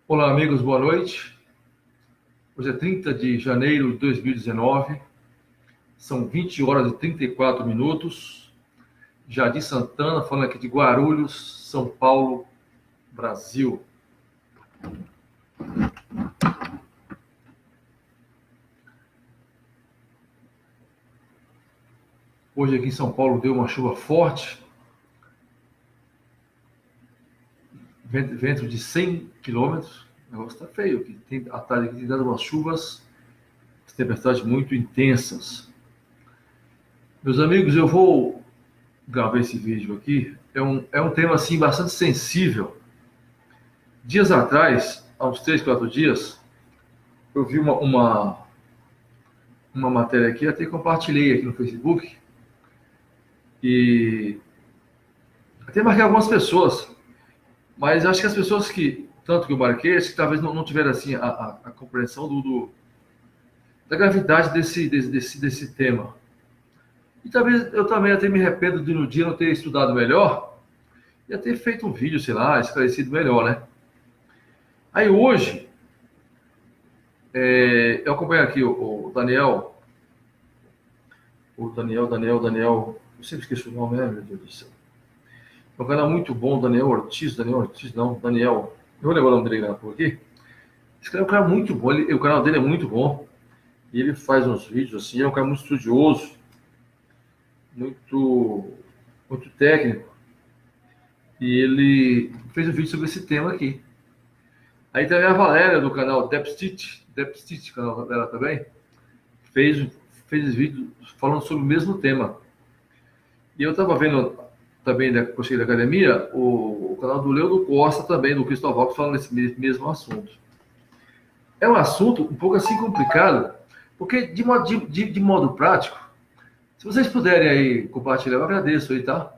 Olá, amigos, boa noite. Hoje é 30 de janeiro de 2019, são 20 horas e 34 minutos. Jardim Santana, falando aqui de Guarulhos, São Paulo, Brasil. Hoje aqui em São Paulo deu uma chuva forte, vento de 100 quilômetros. O negócio está feio aqui. A tarde aqui tem dado umas chuvas, tempestades muito intensas. Meus amigos, eu vou gravar esse vídeo aqui. É um tema assim bastante sensível. Dias atrás, há uns 3, 4 dias, eu vi uma matéria aqui, até compartilhei aqui no Facebook, e até marquei algumas pessoas, mas acho que as pessoas que, tanto que eu marquei, acho que talvez não tiveram assim, a compreensão da gravidade desse tema. E talvez eu também até me arrependo de no dia não ter estudado melhor e ter feito um vídeo, sei lá, esclarecido melhor, né? Aí hoje, eu acompanho aqui o Daniel, eu sempre esqueço o nome, né, meu Deus do céu. É um canal muito bom, Daniel Ortiz, eu vou lembrar o nome dele por aqui. Esse cara é um cara muito bom, o canal dele é muito bom, e ele faz uns vídeos assim, é um cara muito estudioso, muito técnico, e ele fez um vídeo sobre esse tema aqui. Aí também a Valéria, do canal Depstitch, canal dela também, fez vídeo falando sobre o mesmo tema. E eu estava vendo também, quando eu cheguei da academia, o canal do Leandro Costa também, do Cristóvão, falando desse mesmo assunto. É um assunto um pouco assim complicado, porque de modo prático, se vocês puderem aí compartilhar, eu agradeço aí, tá?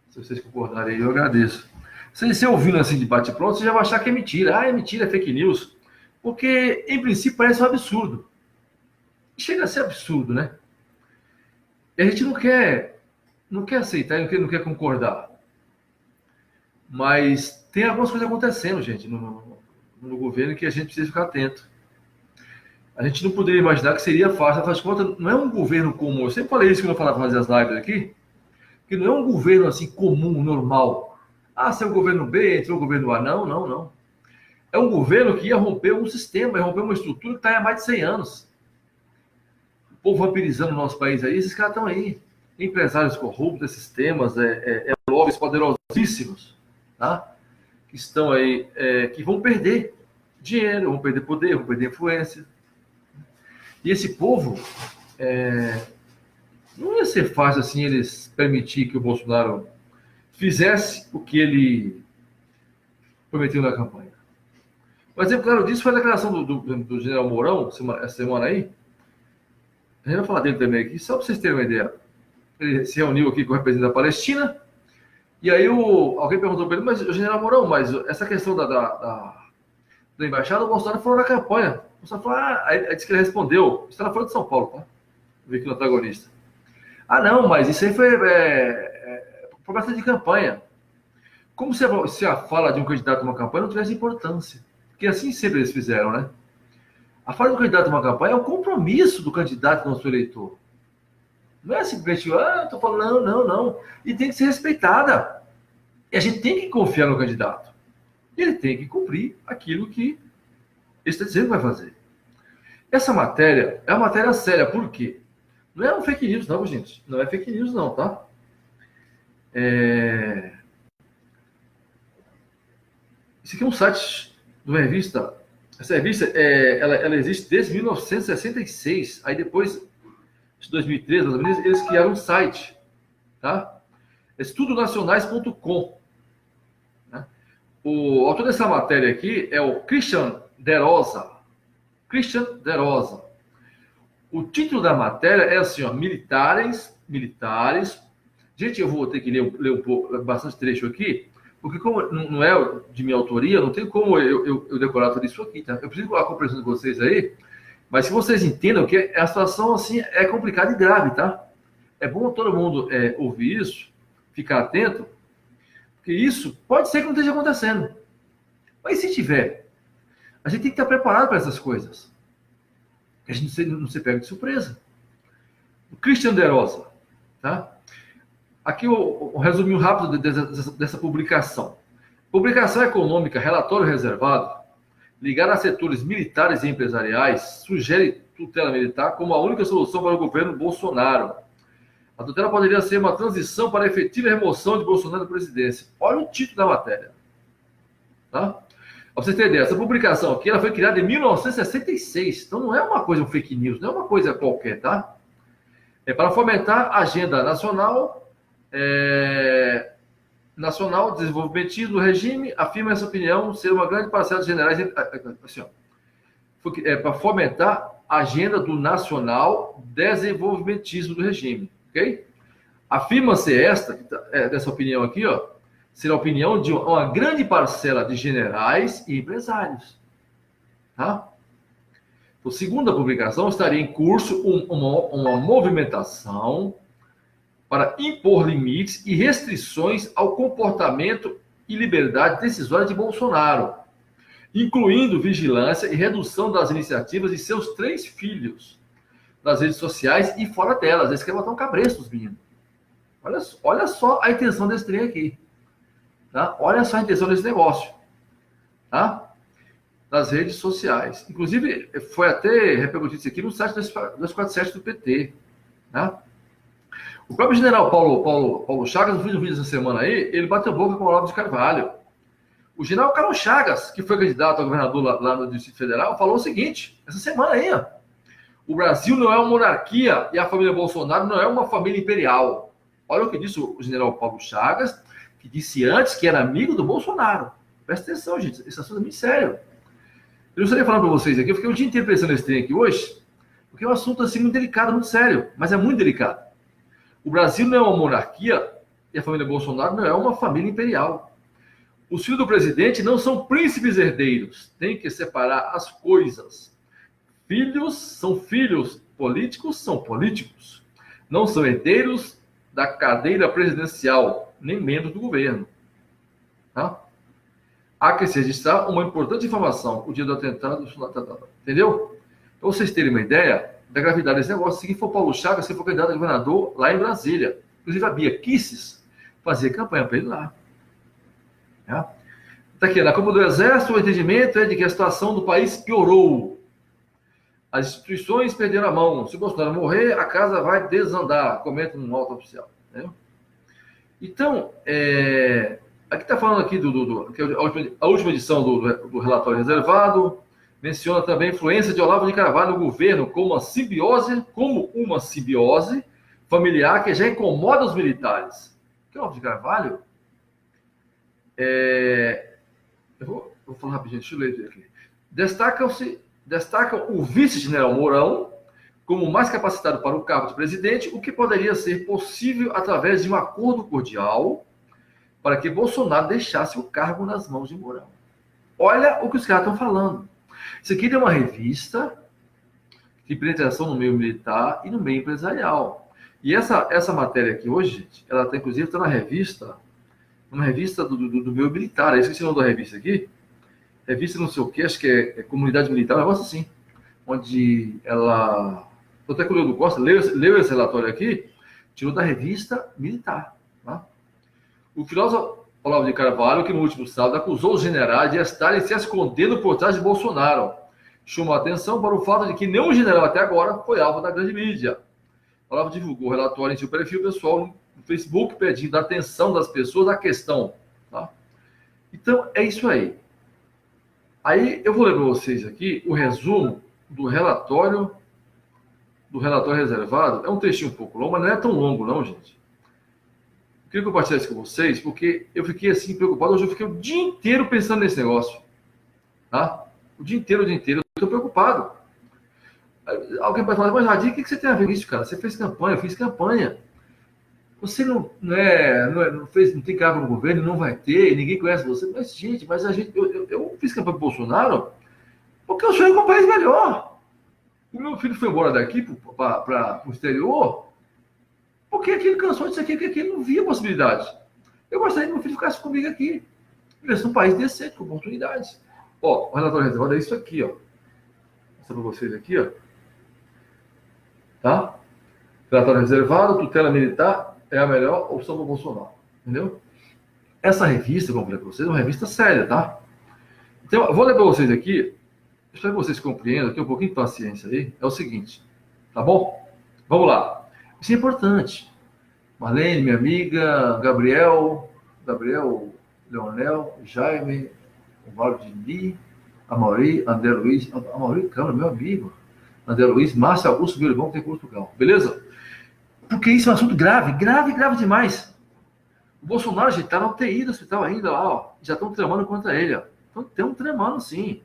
Se vocês concordarem aí, eu agradeço. Se você ouvindo assim de bate-pronto, você já vai achar que é mentira. Ah, é mentira, é fake news. Porque, em princípio, parece um absurdo. Chega a ser absurdo, né? E a gente não quer aceitar, não quer concordar. Mas tem algumas coisas acontecendo, gente, no governo que a gente precisa ficar atento. A gente não poderia imaginar que seria fácil. Afinal de contas, não é um governo comum. Eu sempre falei isso quando eu falava fazer as lives aqui, que não é um governo assim comum, normal. Ah, se é o governo B, entrou o governo A. Não. É um governo que ia romper um sistema, ia romper uma estrutura que está há mais de 100 anos. O povo vampirizando o nosso país aí, esses caras estão aí. Empresários corruptos, sistemas, lobbies poderosíssimos, tá? Que estão aí, que vão perder dinheiro, vão perder poder, vão perder influência. E esse povo, não ia ser fácil assim eles permitir que o Bolsonaro fizesse o que ele prometeu na campanha. Um exemplo claro disso foi a declaração do general Mourão, essa semana aí. A gente vai falar dele também aqui, só para vocês terem uma ideia. Ele se reuniu aqui com o representante da Palestina, e aí alguém perguntou para ele, mas o general Mourão, mas essa questão da embaixada, o Bolsonaro falou na campanha. O Bolsonaro falou, aí disse que ele respondeu, está na Folha de São Paulo, tá? Vi aqui no antagonista. Ah, não, mas isso aí foi promessa de campanha. Como se a fala de um candidato a uma campanha não tivesse importância. Porque assim sempre eles fizeram, né? A fala do candidato a uma campanha é um compromisso do candidato com o seu eleitor. Não é simplesmente, estou falando, não. E tem que ser respeitada. E a gente tem que confiar no candidato. E ele tem que cumprir aquilo que ele está dizendo que vai fazer. Essa matéria é uma matéria séria. Por quê? Não é um fake news, não, gente. Não é fake news, não, tá? Esse aqui é um site de uma revista. Essa revista, ela existe desde 1966. Aí depois, de 2013, eles criaram um site, tá? Estudonacionais.com. Né? O autor dessa matéria aqui é o Christian De Rosa. O título da matéria é assim, ó, militares. Gente, eu vou ter que ler um pouco, bastante trecho aqui, porque como não é de minha autoria, não tem como eu decorar tudo isso aqui, tá? Eu preciso a compreensão de vocês aí, mas se vocês entendam que a situação assim é complicada e grave, tá? É bom todo mundo ouvir isso, ficar atento, porque isso pode ser que não esteja acontecendo. Mas se tiver, A gente tem que estar preparado para essas coisas. A gente não se pega de surpresa. O Christian De Rosa, tá? Aqui um resuminho rápido dessa publicação. Publicação econômica, relatório reservado, ligado a setores militares e empresariais, sugere tutela militar como a única solução para o governo Bolsonaro. A tutela poderia ser uma transição para a efetiva remoção de Bolsonaro da presidência. Olha o título da matéria. Tá? Para vocês terem ideia, essa publicação aqui ela foi criada em 1966. Então não é uma coisa, um fake news, não é uma coisa qualquer, tá? É para fomentar a agenda nacional, desenvolvimentismo do regime, afirma essa opinião ser uma grande parcela dos generais. Assim, ó, para fomentar a agenda do nacional desenvolvimentismo do regime. Ok? Afirma-se dessa opinião aqui, ó, ser a opinião de uma grande parcela de generais e empresários. Tá? Então, segundo a publicação, estaria em curso uma movimentação para impor limites e restrições ao comportamento e liberdade decisória de Bolsonaro, incluindo vigilância e redução das iniciativas de seus 3 filhos nas redes sociais e fora delas. Eles querem botar um cabresto dos meninos. Olha só a intenção desse trem aqui. Tá? Olha só a intenção desse negócio. Tá? Nas redes sociais. Inclusive, foi até repercutido isso aqui no site 247 do PT. Tá? O próprio general Paulo Chagas, no vídeo dessa semana aí, ele bateu boca com o Olavo de Carvalho. O general Carlos Chagas, que foi candidato a governador lá no Distrito Federal, falou o seguinte, essa semana aí, ó, o Brasil não é uma monarquia e a família Bolsonaro não é uma família imperial. Olha o que disse o general Paulo Chagas, que disse antes que era amigo do Bolsonaro. Presta atenção, gente, esse assunto é muito sério. Eu não estaria falando para vocês aqui, eu fiquei o dia inteiro pensando nesse trem aqui hoje, porque é um assunto assim muito delicado, muito sério, mas é muito delicado. O Brasil não é uma monarquia e a família Bolsonaro não é uma família imperial. Os filhos do presidente não são príncipes herdeiros. Tem que separar as coisas. Filhos são filhos, políticos são políticos. Não são herdeiros da cadeira presidencial, nem membros do governo. Tá? Há que se registrar uma importante informação. O dia do atentado, entendeu? Para vocês terem uma ideia da gravidade desse negócio, se for Paulo Chagas, se for candidato a governador lá em Brasília. Inclusive a Bia Kicis fazia campanha para ele lá. Tá? Tá aqui, na Câmara do Exército, o entendimento é de que a situação do país piorou. As instituições perderam a mão. Se o Bolsonaro morrer, a casa vai desandar, comenta um alto oficial. Né? Então, aqui está falando aqui que a última edição do relatório reservado menciona também a influência de Olavo de Carvalho no governo como uma simbiose familiar que já incomoda os militares. Que é Olavo de Carvalho? Eu vou falar rapidinho, deixa eu ler aqui. Destaca o vice-general Mourão como mais capacitado para o cargo de presidente, o que poderia ser possível através de um acordo cordial para que Bolsonaro deixasse o cargo nas mãos de Mourão. Olha o que os caras estão falando. Isso aqui é uma revista de penetração no meio militar e no meio empresarial. E essa matéria aqui hoje, gente, ela tá, inclusive está na revista, uma revista do meio militar. Eu esqueci o nome da revista aqui. Revista não sei o que, acho que é Comunidade Militar, um negócio assim. Onde ela... Até que o Leandro Costa leu esse relatório aqui, tirou da revista militar. Tá? O filósofo Olavo de Carvalho, que no último sábado acusou os generais de estarem se escondendo por trás de Bolsonaro. Chamou a atenção para o fato de que nenhum general até agora foi alvo da grande mídia. Olavo divulgou o relatório em seu perfil pessoal no Facebook, pedindo a atenção das pessoas à questão. Tá? Então, é isso aí. Aí, eu vou ler para vocês aqui o resumo do relatório reservado. É um textinho um pouco longo, mas não é tão longo não, gente. Eu queria compartilhar isso com vocês, porque eu fiquei assim preocupado. Hoje eu fiquei o dia inteiro pensando nesse negócio. Tá? O dia inteiro. Eu estou preocupado. Alguém pode falar, mas Radir, o que você tem a ver com isso, cara? Você fez campanha, eu fiz campanha. Você não tem cargo no governo, não vai ter, ninguém conhece você. Mas, gente, eu fiz campanha para o Bolsonaro porque eu sonho com um país melhor. O meu filho foi embora daqui para o exterior porque aquele cansou disso aqui, porque ele não via possibilidade. Eu gostaria que meu filho ficasse comigo aqui. Vivesse num país decente, com oportunidades. Ó, o relatório reservado é isso aqui, ó. Vou mostrar para vocês aqui, ó. Tá? Relatório reservado, tutela militar é a melhor opção para o Bolsonaro. Entendeu? Essa revista, como eu falei para vocês, é uma revista séria, tá? Então, eu vou ler para vocês aqui, espero que vocês compreendam, aqui um pouquinho de paciência aí, é o seguinte, tá bom? Vamos lá. Isso é importante. Marlene, minha amiga, Gabriel, Leonel, Jaime, o Valdini, Amaury, André Luiz, Amaury Câmara, meu amigo, André Luiz, Márcio Augusto Vilibão, que tem Portugal. Beleza? Porque isso é um assunto grave, grave demais. O Bolsonaro já está na UTI do hospital ainda lá, ó. Já estão tramando contra ele, ó. Estão tramando, sim.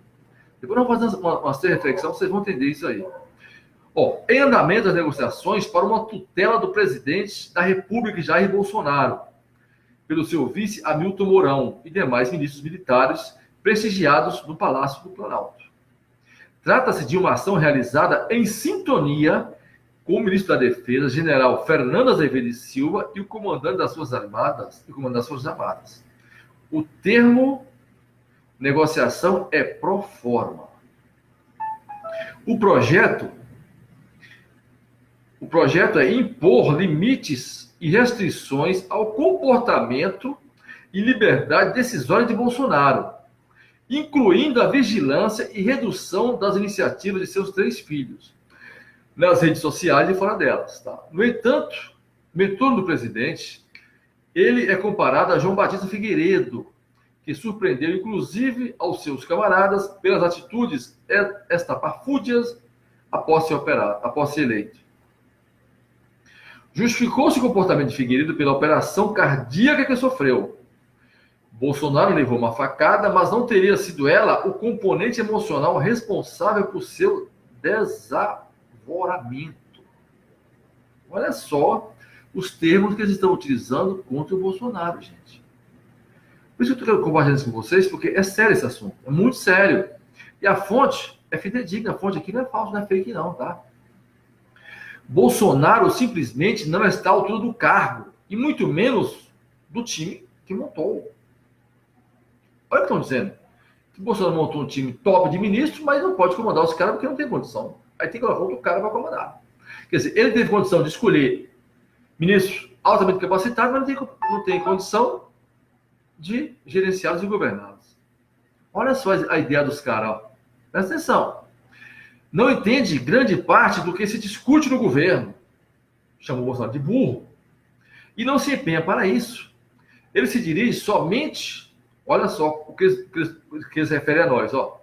Depois nós vamos fazer umas reflexões, vocês vão entender isso aí. Ó, em andamento as negociações para uma tutela do presidente da República, Jair Bolsonaro, pelo seu vice Hamilton Mourão e demais ministros militares prestigiados no Palácio do Planalto. Trata-se de uma ação realizada em sintonia com o ministro da Defesa, general Fernando Azevedo e Silva, e o comandante das Forças Armadas. O termo negociação é pro forma. O projeto é impor limites e restrições ao comportamento e liberdade decisória de Bolsonaro, incluindo a vigilância e redução das iniciativas de seus 3 filhos, nas redes sociais e fora delas. Tá? No entanto, no entorno do presidente, ele é comparado a João Batista Figueiredo, que surpreendeu inclusive aos seus camaradas pelas atitudes estapafúrdias após ser eleito. Justificou-se o comportamento de Figueiredo pela operação cardíaca que sofreu. Bolsonaro levou uma facada, mas não teria sido ela o componente emocional responsável por seu desavoramento. Olha só os termos que eles estão utilizando contra o Bolsonaro, gente. Por isso que eu estou compartilhando isso com vocês, porque é sério esse assunto, é muito sério. E a fonte é fidedigna, a fonte aqui não é falsa, não é fake não, tá? Bolsonaro simplesmente não está à altura do cargo, e muito menos do time que montou. Olha o que estão dizendo. Que Bolsonaro montou um time top de ministros, mas não pode comandar os caras porque não tem condição. Aí tem que colocar outro cara para comandar. Quer dizer, ele teve condição de escolher ministros altamente capacitados, mas não tem condição de gerenciá-los e governá-los. Olha só a ideia dos caras. Ó. Presta atenção. Não entende grande parte do que se discute no governo. Chamou o Bolsonaro de burro. E não se empenha para isso. Ele se dirige somente... Olha só o que eles referem a nós. Ó.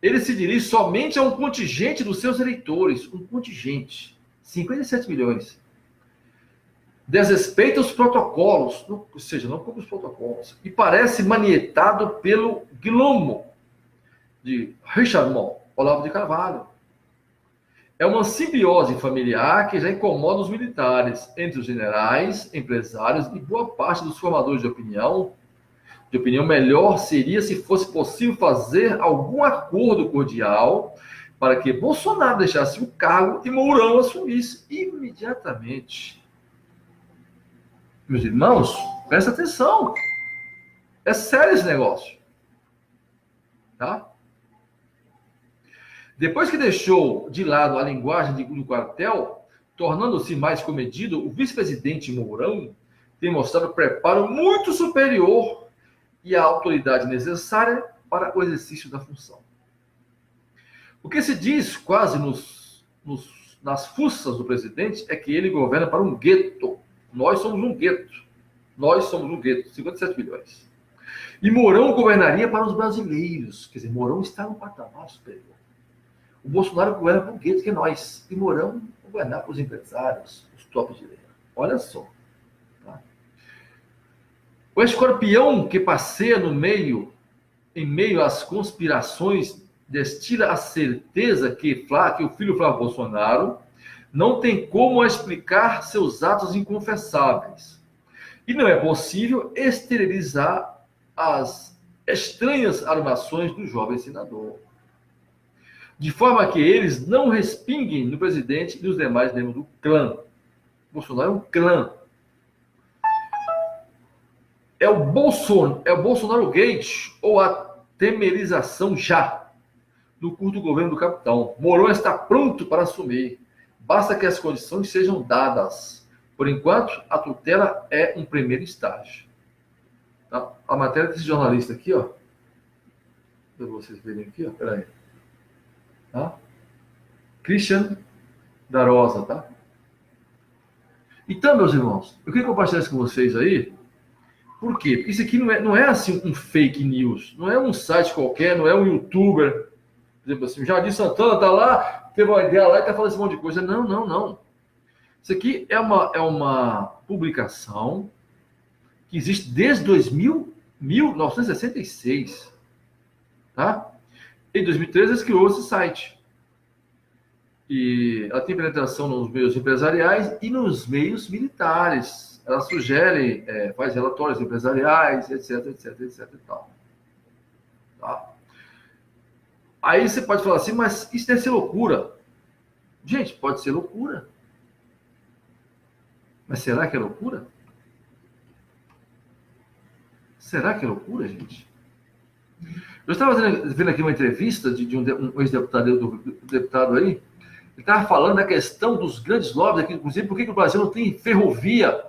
Ele se dirige somente a um contingente dos seus eleitores. Um contingente. 57 milhões. Desrespeita os protocolos. Ou seja, não cumpre os protocolos. E parece manietado pelo Gnomo de Richard Olavo de Carvalho. É uma simbiose familiar que já incomoda os militares, entre os generais, empresários e boa parte dos formadores de opinião. Melhor seria se fosse possível fazer algum acordo cordial para que Bolsonaro deixasse o cargo e Mourão assumisse imediatamente. Meus irmãos, presta atenção. É sério esse negócio. Tá? Depois que deixou de lado a linguagem do quartel, tornando-se mais comedido, o vice-presidente Mourão tem mostrado preparo muito superior e a autoridade necessária para o exercício da função. O que se diz quase nas fuças do presidente é que ele governa para um gueto. Nós somos um gueto. 57 milhões. E Mourão governaria para os brasileiros. Quer dizer, Mourão está no patamar superior. O Bolsonaro governa para o gueto, que é nós. E Mourão governar para os empresários, os top de linha. Olha só. Tá? O escorpião que passeia em meio às conspirações, destila a certeza que o filho Flávio Bolsonaro não tem como explicar seus atos inconfessáveis. E não é possível esterilizar as estranhas armações do jovem senador, de forma que eles não respinguem no presidente e nos demais membros do clã. Bolsonaro é um clã. É o Bolsonaro Gate, ou a temerização já no curto governo do capitão. Mourão está pronto para assumir. Basta que as condições sejam dadas. Por enquanto, a tutela é um primeiro estágio. Tá? A matéria desse jornalista aqui, ó. Para vocês verem aqui, ó. Peraí. Tá? Christian da Rosa, tá? Então, meus irmãos, eu queria compartilhar isso com vocês aí. Por quê? Porque isso aqui não é assim um fake news. Não é um site qualquer, não é um youtuber. Por exemplo assim, o Jardim Santana tá lá, teve uma ideia lá e tá falando esse monte de coisa. Não, não, não. Isso aqui é uma publicação que existe desde 1966. Tá? Em 2013, eles criou esse site. E ela tem penetração nos meios empresariais e nos meios militares. Ela sugere, faz relatórios empresariais, etc, etc, etc e tal. Tá? Aí você pode falar assim, mas isso deve ser loucura. Gente, pode ser loucura. Mas será que é loucura? Será que é loucura, gente? Eu estava vendo aqui uma entrevista de um ex-deputado aí. Ele estava falando da questão dos grandes lobbies aqui, inclusive, por que o Brasil não tem ferrovia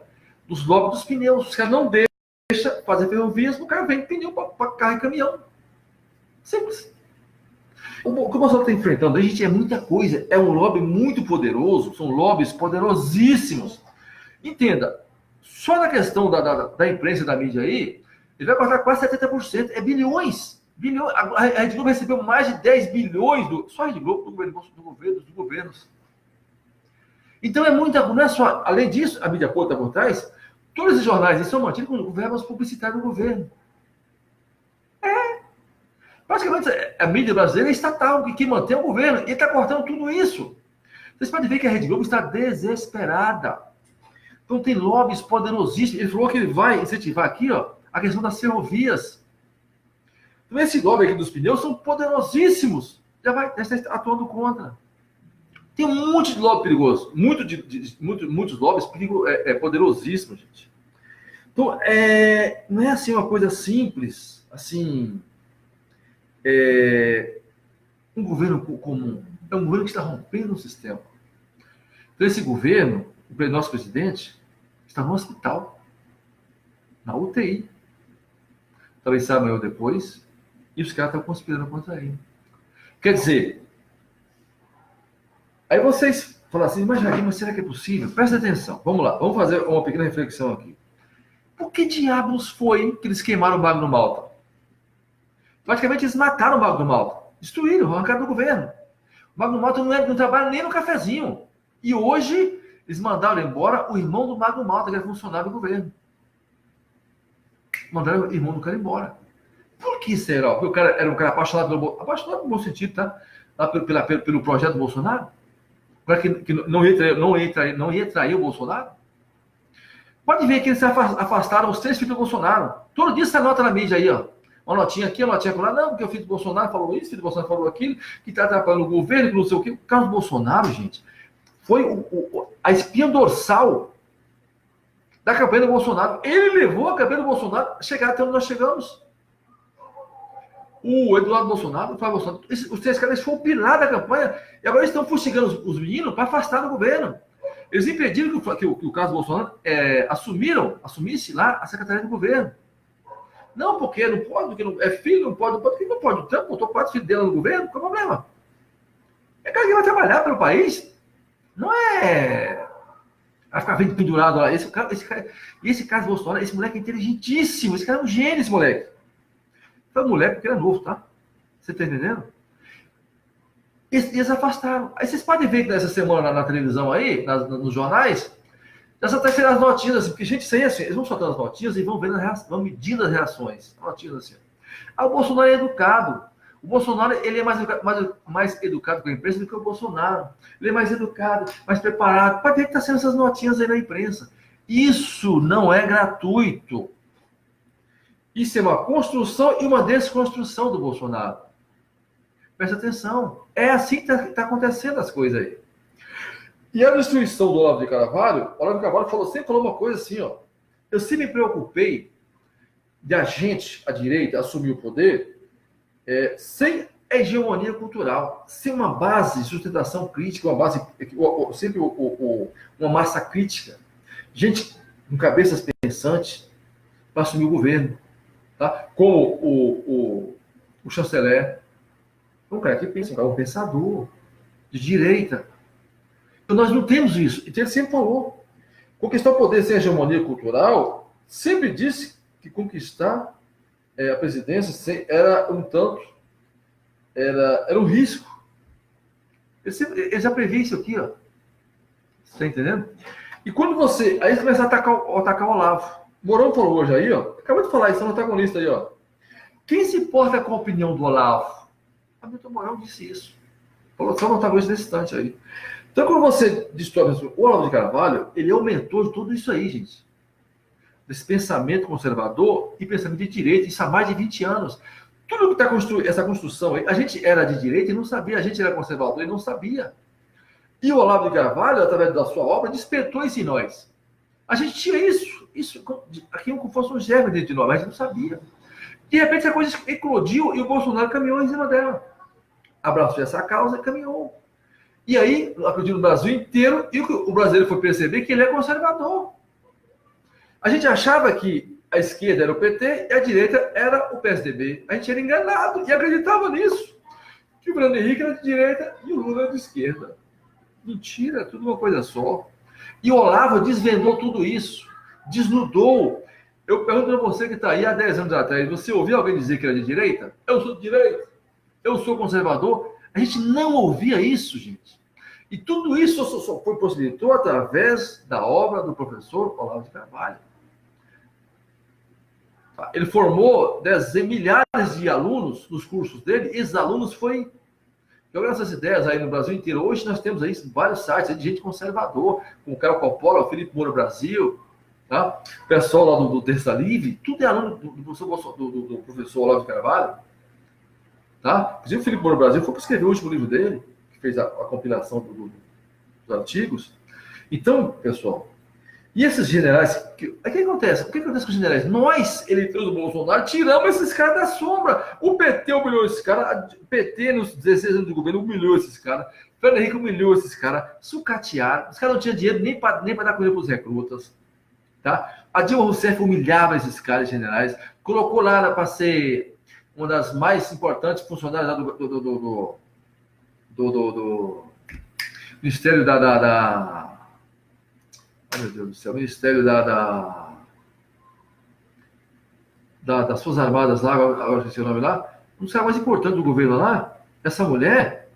dos lobbies dos pneus? Os caras não deixam fazer ferrovias, o cara vende pneu para carro e caminhão. Simples. O que o Bolsonaro está enfrentando, a gente, é muita coisa. É um lobby muito poderoso, são lobbies poderosíssimos. Entenda, só na questão da imprensa e da mídia aí, ele vai cortar quase 70%, é bilhões. A Rede Globo recebeu mais de 10 bilhões, só a Rede Globo, dos governos. Então é muita, não é só, além disso, a mídia pública por trás, todos esses jornais são mantidos com verbas publicitárias do governo. Praticamente, a mídia brasileira é estatal, que mantém o governo, e está cortando tudo isso. Vocês podem ver que a Rede Globo está desesperada. Então tem lobbies poderosíssimos. Ele falou que ele vai incentivar aqui, ó, a questão das ferrovias. Então esse lobby aqui dos pneus são poderosíssimos. Já está atuando contra. Tem um monte de lobby perigoso. Muitos lobbies poderosíssimos, gente. Então, não é assim uma coisa simples, assim, um governo comum. É um governo que está rompendo o sistema. Então, esse governo, o nosso presidente, está no hospital, na UTI. Talvez saiba amanhã ou depois, e os caras estão conspirando contra ele. Quer dizer, aí vocês falam assim, mas será que é possível? Presta atenção, vamos lá, vamos fazer uma pequena reflexão aqui. Por que diabos foi que eles queimaram o Magno Malta? Praticamente eles mataram o Magno Malta, destruíram, arrancaram do governo. O Magno Malta não trabalha nem no cafezinho. E hoje eles mandaram embora o irmão do Magno Malta, que era funcionário do governo. Mandaram o irmão do cara embora. Por que será? Porque o cara era um cara apaixonado no bom sentido, tá? Pelo projeto do Bolsonaro? O cara que não ia trair o Bolsonaro? Pode ver que eles se afastaram os 3 filhos do Bolsonaro. Todo dia essa nota na mídia aí, ó. Uma notinha aqui, uma notinha lá. Não, porque o filho do Bolsonaro falou isso, o filho do Bolsonaro falou aquilo, que está atrapalhando o governo, que não sei o quê. O caso do Bolsonaro, gente, foi a espinha dorsal da campanha do Bolsonaro. Ele levou a campanha do Bolsonaro a chegar até onde nós chegamos. O Eduardo Bolsonaro, o Flávio Bolsonaro, os 3 caras foram o pilar da campanha e agora estão fustigando os meninos para afastar do governo. Eles impediram que o caso do Bolsonaro assumisse lá a secretaria do governo. Não, porque não pode, porque não, é filho, não pode, porque não pode. O Trump botou 4 filhos dele no governo, qual é o problema? É cara que vai trabalhar pelo país. Não é vai ficar vendo pendurado lá. Esse caso do Bolsonaro, esse moleque é inteligentíssimo. Esse cara é um gênio, esse moleque. Foi um moleque porque ele é novo, tá? Você tá entendendo? Eles afastaram. Aí vocês podem ver que nessa semana na televisão aí, nos jornais, já só tá sendo as notinhas assim, porque, gente, isso aí é assim, eles vão soltando as notinhas e vão vendo vão medindo as reações. Notinhas assim. Aí o Bolsonaro é educado. O Bolsonaro, ele é mais educado com a imprensa do que o Bolsonaro. Ele é mais educado, mais preparado. Para ver que tá sendo essas notinhas aí na imprensa. Isso não é gratuito. Isso é uma construção e uma desconstrução do Bolsonaro. Presta atenção. É assim que está acontecendo as coisas aí. E a destruição do Olavo de Carvalho, o Olavo de Carvalho sempre falou uma coisa assim, ó. Eu sempre me preocupei de a direita, assumir o poder sem hegemonia cultural, sem uma base de sustentação crítica, uma base, sempre uma massa crítica, gente com cabeças pensantes para assumir o governo, tá? Como o chanceler, um cara que pensa, um pensador de direita. Então, nós não temos isso. Então, ele sempre falou, conquistar o poder sem hegemonia cultural, sempre disse que conquistar a presidência era um tanto, era um risco. Ele já previa isso aqui, ó. Você tá entendendo? E quando você... Aí você começa a atacar o Olavo. Mourão falou hoje aí, ó. Acabou de falar isso, é um antagonista aí, ó. Quem se importa com a opinião do Olavo? Hamilton Mourão disse isso. Falou só um antagonista desse instante aí. Então, quando você destrói o Olavo de Carvalho, ele aumentou tudo isso aí, gente. Desse pensamento conservador e pensamento de direita, isso há mais de 20 anos. Tudo que está construindo, essa construção aí, a gente era de direita e não sabia, a gente era conservador e não sabia. E o Olavo de Carvalho, através da sua obra, despertou isso em nós. A gente tinha isso aqui como fosse um germe dentro de nós, mas a gente não sabia. De repente a coisa eclodiu e o Bolsonaro caminhou em cima dela. Abraçou essa causa e caminhou. E aí, acredito no Brasil inteiro, e o brasileiro foi perceber que ele é conservador. A gente achava que a esquerda era o PT e a direita era o PSDB. A gente era enganado e acreditava nisso. Que o Fernando Henrique era de direita e o Lula era de esquerda. Mentira, tudo uma coisa só. E o Olavo desvendou tudo isso. Desnudou. Eu pergunto para você que está aí há 10 anos atrás, você ouviu alguém dizer que era de direita? Eu sou de direita. Eu sou conservador. A gente não ouvia isso, gente. E tudo isso só foi possibilitou através da obra do professor Olavo de Carvalho. Ele formou milhares de alunos nos cursos dele, e esses alunos foi jogando essas ideias aí no Brasil inteiro. Hoje nós temos aí vários sites aí de gente conservador, como o Carol Coppola, o Felipe Moura Brasil, tá? O pessoal lá do Terça Livre, tudo é aluno do professor Olavo de Carvalho. Tá? Inclusive o Felipe Moura Brasil foi para escrever o último livro dele, que fez a compilação dos artigos. Então, pessoal, e esses generais, o que acontece? O que acontece com os generais? Nós, eleitores do Bolsonaro, tiramos esses caras da sombra. O PT humilhou esses caras, o PT nos 16 anos de governo humilhou esses caras, o Fernando Henrique humilhou esses caras, sucatearam, os caras não tinham dinheiro nem para dar comida para os recrutas. Tá? A Dilma Rousseff humilhava esses caras generais, colocou lá para ser uma das mais importantes funcionárias lá do Ministério oh, meu Deus do céu, Ministério das Forças Armadas lá, agora esqueci o nome lá, um dos caras mais importantes do governo lá, essa mulher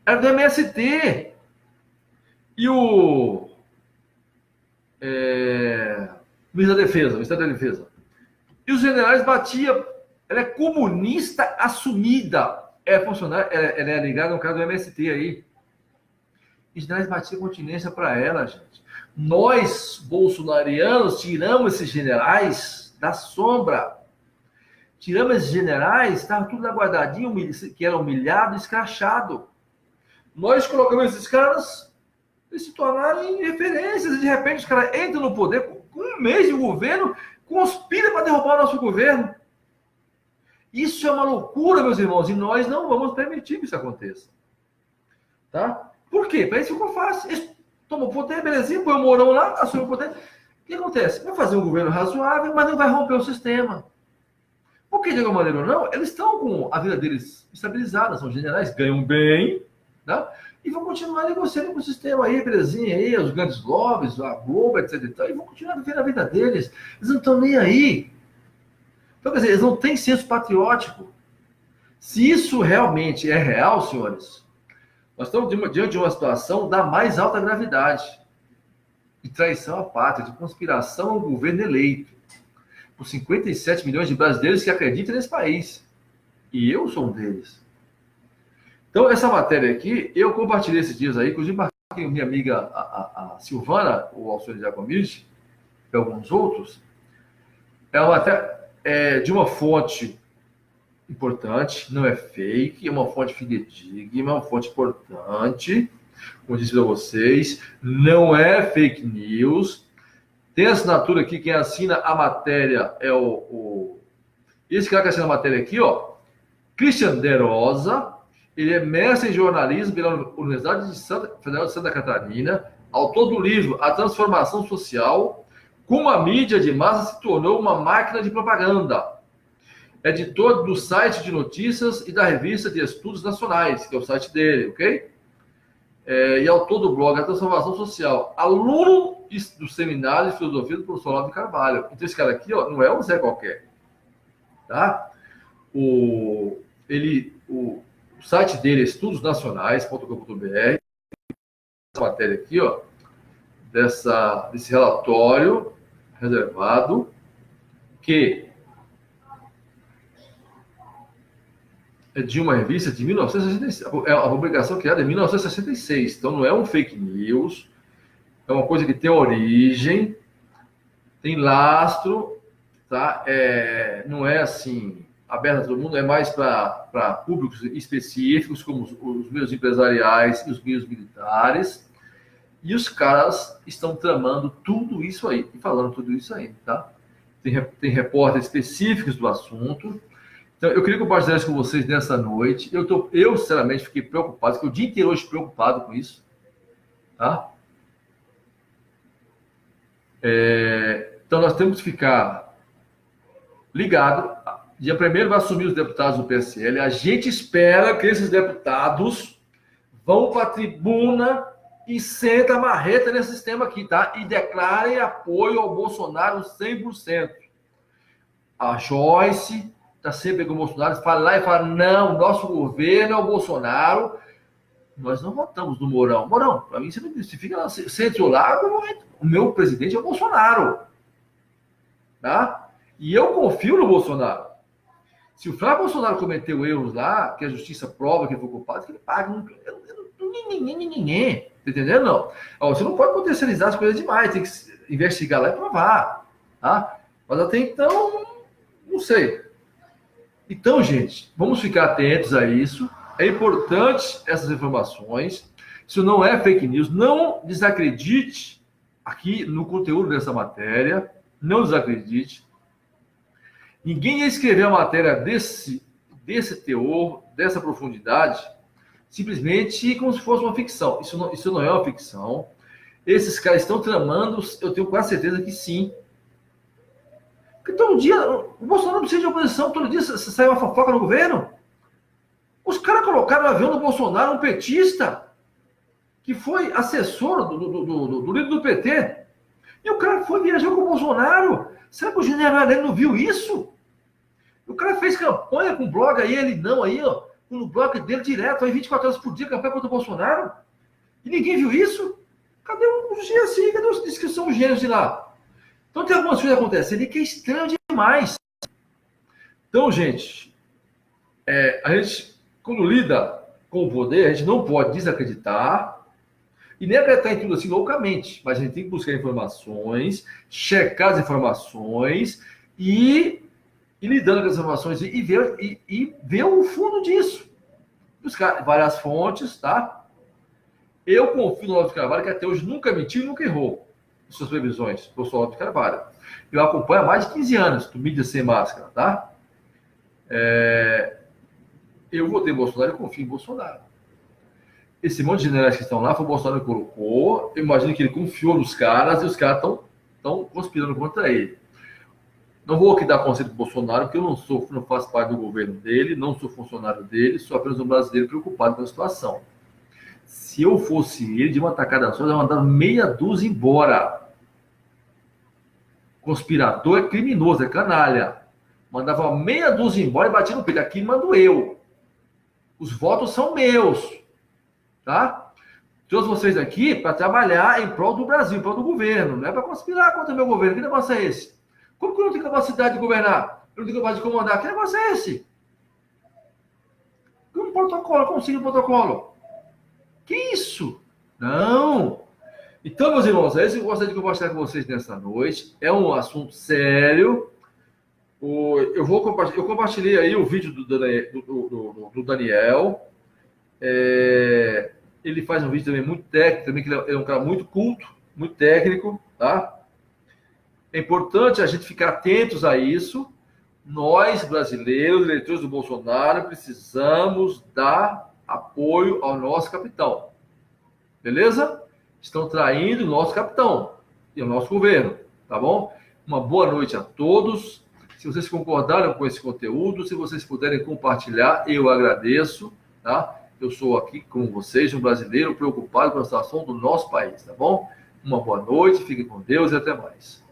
era do MST. E o Ministro da Defesa. E os generais batiam. Ela é comunista assumida. É funcionária, ela é ligada no caso do MST aí. E os generais batiam continência para ela, gente. Nós, bolsonarianos, tiramos esses generais da sombra. Tiramos esses generais, estava tudo aguardadinho, que era humilhado, escrachado. Nós colocamos esses caras e se tornarem referências. E de repente os caras entram no poder com um mês de governo, conspiram para derrubar o nosso governo. Isso é uma loucura, meus irmãos, e nós não vamos permitir que isso aconteça. Tá? Por quê? Para isso ficou fácil. Eles tomam o poder, belezinha, põe o Mourão lá, assume o poder. O que acontece? Vai fazer um governo razoável, mas não vai romper o sistema. Porque, de alguma maneira ou não, eles estão com a vida deles estabilizada, são generais, ganham bem, né? E vão continuar negociando com o sistema aí, belezinha aí, os grandes lobbies, a Globo, etc. E vão continuar vivendo a vida deles. Eles não estão nem aí. Então, quer dizer, eles não têm senso patriótico. Se isso realmente é real, senhores, nós estamos diante de uma situação da mais alta gravidade. De traição à pátria, de conspiração ao governo eleito. Por 57 milhões de brasileiros que acreditam nesse país. E eu sou um deles. Então, essa matéria aqui, eu compartilhei esses dias aí, inclusive marquei minha amiga, a Silvana, o Alcione Giacomitti, e alguns outros. É uma matéria de uma fonte importante, não é fake, é uma fonte fidedigna, uma fonte importante, como disse para vocês, não é fake news. Tem assinatura aqui, quem assina a matéria é esse cara que assina a matéria aqui, ó, Christian De Rosa, ele é mestre em jornalismo pela Universidade Federal de Santa Catarina, autor do livro A Transformação Social, como a mídia de massa se tornou uma máquina de propaganda. Editor do site de notícias e da revista de estudos nacionais, que é o site dele, ok? E autor do blog A Transformação Social, aluno do seminário de filosofia do professor Olavo de Carvalho. Então esse cara aqui, ó, não é um Zé qualquer, tá? O site dele é estudosnacionais.com.br. Essa matéria aqui, ó, desse relatório reservado, que é de uma revista de 1966, é uma publicação criada em 1966, então não é um fake news, é uma coisa que tem origem, tem lastro, tá? Não é assim aberta a todo mundo, é mais para públicos específicos, como os meios empresariais e os meios militares, e os caras estão tramando tudo isso aí, e falando tudo isso aí, tá? Tem repórteres específicos do assunto. Então, eu queria compartilhar isso com vocês nessa noite. Eu sinceramente, fiquei preocupado, fiquei o dia inteiro hoje preocupado com isso, tá? Então, nós temos que ficar ligado. Dia 1º vai assumir os deputados do PSL. A gente espera que esses deputados vão para a tribuna e sentem a marreta nesse sistema aqui, tá? E declarem apoio ao Bolsonaro 100%. A Joyce está sempre com o Bolsonaro, fala lá e fala, não, nosso governo é o Bolsonaro. Nós não votamos no Mourão. Mourão, para mim, você fica lá, você entrou lá, o meu presidente é o Bolsonaro. Tá? E eu confio no Bolsonaro. Se o Flávio Bolsonaro cometeu erros lá, que a justiça prova que ele foi culpado, que ele paga um... Tá entendendo? Não. Você não pode potencializar as coisas demais, tem que investigar lá e provar. Tá? Mas até então, não sei. Então, gente, vamos ficar atentos a isso. É importante essas informações. Isso não é fake news. Não desacredite aqui no conteúdo dessa matéria. Não desacredite. Ninguém ia escrever uma matéria desse teor, dessa profundidade, simplesmente como se fosse uma ficção. Isso não é uma ficção. Esses caras estão tramando, eu tenho quase certeza que sim. Porque todo dia, o Bolsonaro não precisa de oposição, todo dia sai uma fofoca no governo. Os caras colocaram no avião do Bolsonaro um petista, que foi assessor do líder do PT. E o cara foi viajar com o Bolsonaro. Será que o general Heleno não viu isso? O cara fez campanha com o blog aí, ele não, aí, ó, no blog dele direto, aí 24 horas por dia, campanha contra o Bolsonaro. E ninguém viu isso? Cadê os GSI? Cadê os que são os gênios de lá? Então tem algumas coisas acontecendo ali que é estranho demais. Então, gente, a gente, quando lida com o poder, a gente não pode desacreditar e nem acreditar em tudo assim loucamente, mas a gente tem que buscar informações, checar as informações e lidando com as informações e ver o fundo disso. Buscar várias fontes, tá? Eu confio no Olavo de Carvalho, que até hoje nunca mentiu e nunca errou em suas previsões, professor Olavo de Carvalho. Eu acompanho há mais de 15 anos do Mídia Sem Máscara, tá? Eu votei em Bolsonaro e confio em Bolsonaro. Esse monte de generais que estão lá, foi o Bolsonaro que colocou. Eu imagino que ele confiou nos caras e os caras estão conspirando contra ele. Não vou aqui dar conselho do Bolsonaro, porque eu não faço parte do governo dele, não sou funcionário dele, sou apenas um brasileiro preocupado com a situação. Se eu fosse ele, de uma tacada só, eu ia mandar meia dúzia embora. Conspirador é criminoso, é canalha. Mandava meia dúzia embora e batia no peito. Aqui mando eu. Os votos são meus. Tá? Trouxe vocês aqui para trabalhar em prol do Brasil, em prol do governo. Não é para conspirar contra o meu governo. Que negócio é esse? Como que eu não tenho capacidade de governar? Eu não tenho capacidade de comandar? Que negócio é esse? Um protocolo, consigo um protocolo. Que isso? Não. Então, meus irmãos, é isso que eu gostaria de compartilhar com vocês nessa noite. É um assunto sério. Eu compartilhei aí o vídeo do Daniel. Ele faz um vídeo também muito técnico, também, que ele é um cara muito culto, muito técnico, tá? É importante a gente ficar atentos a isso. Nós, brasileiros, eleitores do Bolsonaro, precisamos dar apoio ao nosso capitão. Beleza? Estão traindo o nosso capitão e o nosso governo, tá bom? Uma boa noite a todos. Se vocês concordaram com esse conteúdo, se vocês puderem compartilhar, eu agradeço, tá? Eu sou aqui com vocês, um brasileiro preocupado com a situação do nosso país, tá bom? Uma boa noite, fiquem com Deus e até mais.